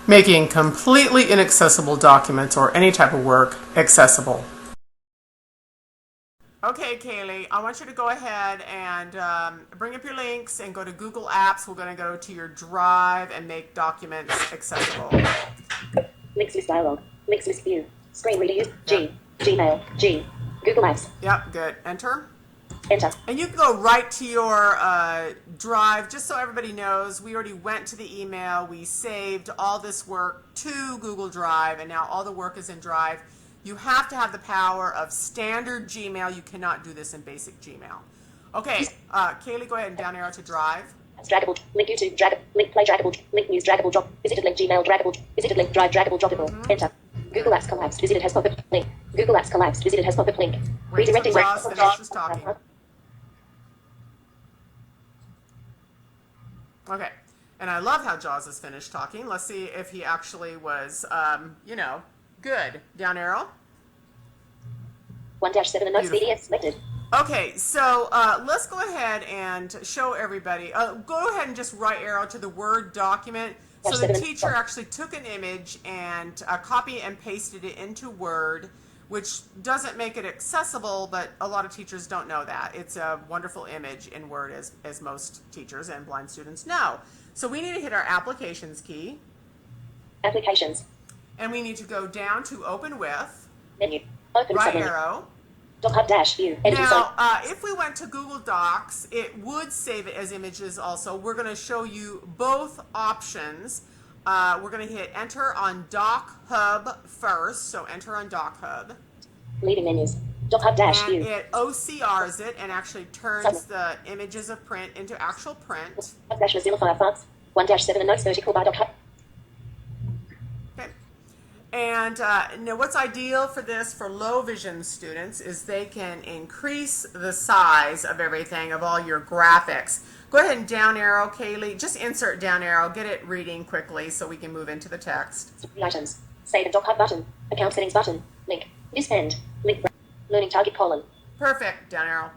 making completely inaccessible documents or any type of work accessible. Okay, Kaylee, I want you to go ahead and bring up your links and go to Google Apps. We're going to go to your Drive and make documents accessible. Links list dialog. Links list view. Screen reader use. G. Gmail. G. Google Apps. Yep, good. Enter. Enter. And you can go right to your Drive. Just so everybody knows, we already went to the email. We saved all this work to Google Drive, and now all the work is in Drive. You have to have the power of standard Gmail. You cannot do this in basic Gmail. Okay, Kaylee, go ahead and down arrow to Drive. Draggable. Link YouTube. Drag. Link play. Draggable. Link news. Draggable. Drop. Visited link. Gmail. Draggable. Visited link. Drive. Draggable. Droppable. Enter. Google Apps collapsed. Visited has pop-up link. Google Apps collapsed. Visited has pop-up link. Wait till Redirecting. Jaws finishes talking. Okay, and I love how Jaws is finished talking. Let's see if he actually was, good. Down arrow. 1-7 and notes PDF selected. Okay, so let's go ahead and show everybody. Go ahead and just right arrow to the Word document. So the teacher actually took an image and copy and pasted it into Word, which doesn't make it accessible, but a lot of teachers don't know that. It's a wonderful image in Word, as most teachers and blind students know. So we need to hit our Applications key. Applications. And we need to go down to Open With. Menu. Open right submenu. Arrow. Doc dash view. Now, if we went to Google Docs, it would save it as images also. We're going to show you both options. We're going to hit Enter on Doc Hub first. So Enter on Doc Hub. Leading menus. Doc Hub dash and view. It OCRs it and actually turns the images of print into actual print. Dash Mozilla Firefox. 1-7 and notes vertical by Doc Hub. And now what's ideal for this for low vision students is they can increase the size of everything, of all your graphics. Go ahead and down arrow, Kaylee. Just insert down arrow. Get it reading quickly so we can move into the text. Items. Save and Doc Hub button. Account settings button. Link. Dispend. Link. Learning target colon. Perfect. Down arrow.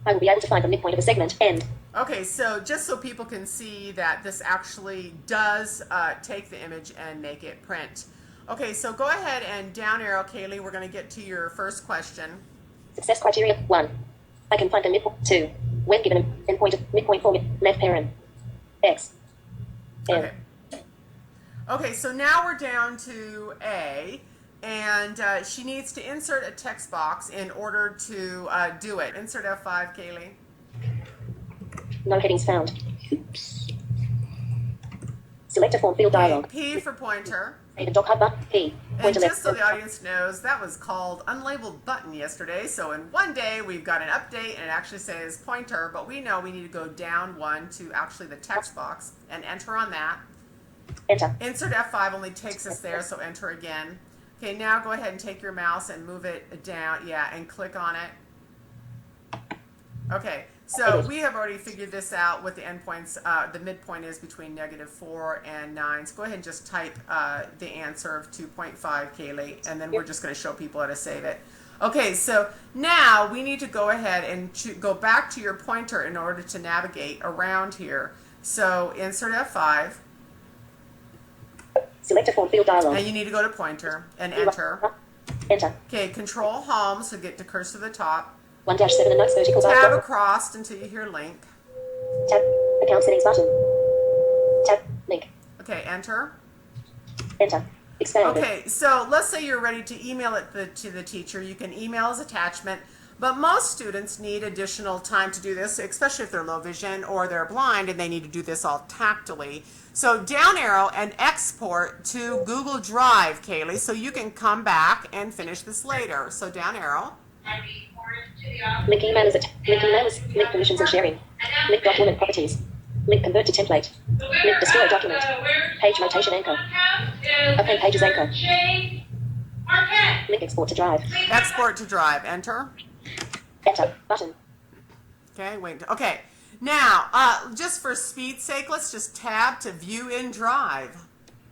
I will be able to find the midpoint of a segment. End. Okay, so just so people can see that this actually does take the image and make it print. Okay, so go ahead and down arrow, Kaylee. We're going to get to your first question. Success criteria 1. I can find the midpoint. 2. When given an endpoint of midpoint format, left parent. X. Okay. Okay, so now we're down to A, and she needs to insert a text box in order to do it. Insert F5, Kaylee. No headings found. Select a form field dialog. Okay, P for pointer. And Doc Hub button. P. And just so the audience knows, that was called unlabeled button yesterday. So in one day, we've got an update, and it actually says pointer, but we know we need to go down one to actually the text box and enter on that. Enter. Insert F5 only takes us there, so enter again. Okay, now go ahead and take your mouse and move it down, and click on it. Okay, so we have already figured this out, what the endpoints, the midpoint is between -4 and 9. So go ahead and just type the answer of 2.5, Kaylee, and then we're just going to show people how to save it. Okay, so now we need to go ahead and go back to your pointer in order to navigate around here. So insert F5. Select a form field dialog. And you need to go to pointer and enter. Enter. Okay, control home, so get to cursor to the top. 1-7 and notes vertical bar. Tab across until you hear link. Tab. Account settings button. Tab. Link. Okay, enter. Enter. Expand. Okay, so let's say you're ready to email it to the teacher. You can email as attachment, but most students need additional time to do this, especially if they're low vision or they're blind and they need to do this all tactily. So down arrow and export to Google Drive, Kaylee, so you can come back and finish this later. So down arrow. Link email is link emails, link permissions and sharing. Link document properties. Link convert to template. Link destroy document. Page rotation anchor. Append pages anchor. Link export to Drive. Export to Drive. Enter. Enter. Button. Okay, wait. Okay. Now, just for speed's sake, let's just tab to view in Drive.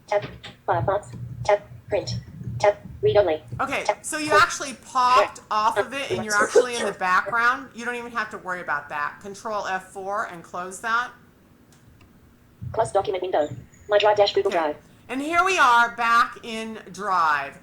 Tab. Firefox. Tab. Print. Tab. Read only. Okay, so you actually popped off of it and you're actually in the background. You don't even have to worry about that. Control F4 and close that. Close document window. My Drive dash Google Drive. And here we are back in Drive.